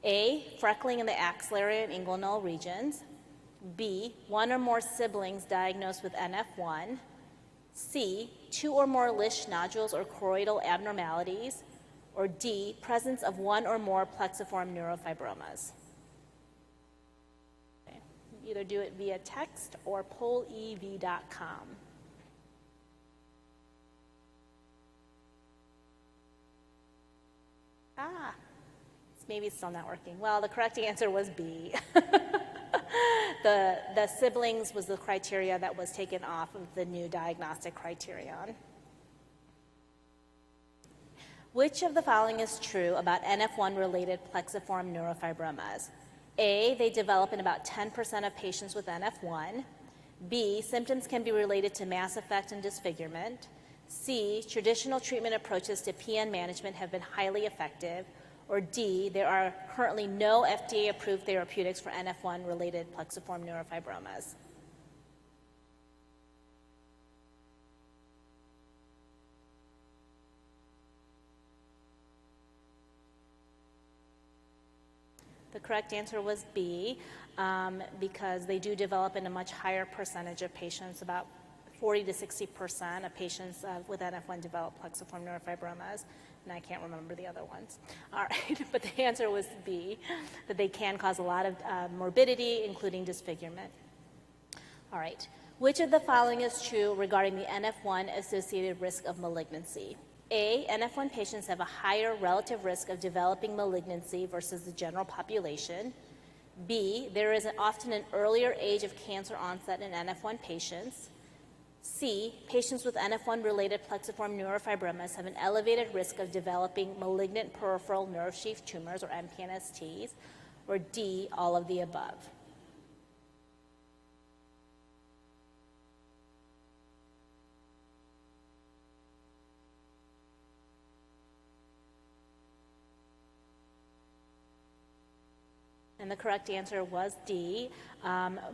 A, freckling in the axillary and inguinal regions. B, 1 or more siblings diagnosed with NF1. C, 2 or more Lisch nodules or choroidal abnormalities. Or D, presence of 1 or more plexiform neurofibromas. Okay. Either do it via text or pollev.com. Maybe it's still not working. Well, the correct answer was B. The siblings was the criteria that was taken off of the new diagnostic criterion. Which of the following is true about NF1-related plexiform neurofibromas? A, they develop in about 10% of patients with NF1. B, symptoms can be related to mass effect and disfigurement. C, traditional treatment approaches to PN management have been highly effective. Or D, there are currently no FDA-approved therapeutics for NF1-related plexiform neurofibromas. The correct answer was B, because they do develop in a much higher percentage of patients, about 40 to 60% of patients with NF1 develop plexiform neurofibromas, and I can't remember the other ones. All right, but the answer was B, that they can cause a lot of morbidity, including disfigurement. All right, which of the following is true regarding the NF1-associated risk of malignancy? A, NF1 patients have a higher relative risk of developing malignancy versus the general population. B, there is often an earlier age of cancer onset in NF1 patients. C, patients with NF1-related plexiform neurofibromas have an elevated risk of developing malignant peripheral nerve sheath tumors, or MPNSTs. Or D, all of the above. And the correct answer was D.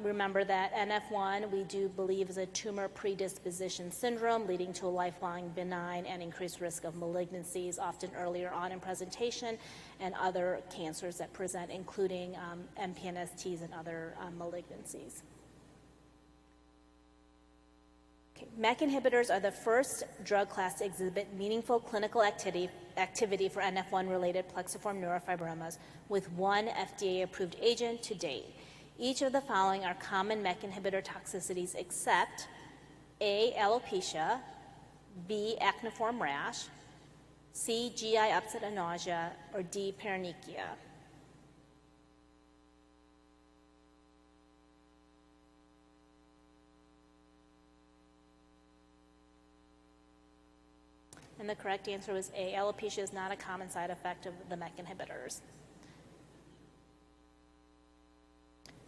Remember that NF1, we do believe, is a tumor predisposition syndrome leading to a lifelong benign and increased risk of malignancies, often earlier on in presentation, and other cancers that present, including MPNSTs and other malignancies. Mech inhibitors are the first drug class to exhibit meaningful clinical activity for NF1-related plexiform neurofibromas with 1 FDA-approved agent to date. Each of the following are common Mech inhibitor toxicities except A, alopecia, B, acneiform rash, C, GI upset and nausea, or D, paronychia. And the correct answer was A. Alopecia is not a common side effect of the Mech inhibitors.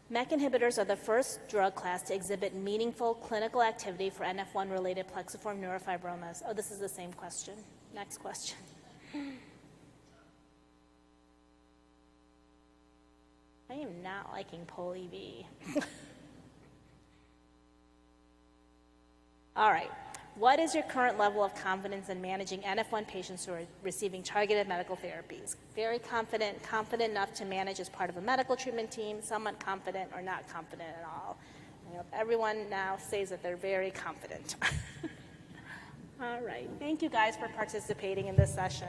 Mech inhibitors are the first drug class to exhibit meaningful clinical activity for NF1-related plexiform neurofibromas. Oh, this is the same question. Next question. I am not liking PolEV. All right. What is your current level of confidence in managing NF1 patients who are receiving targeted medical therapies? Very confident, confident enough to manage as part of a medical treatment team, somewhat confident, or not confident at all. I hope everyone now says that they're very confident. All right. Thank you guys for participating in this session.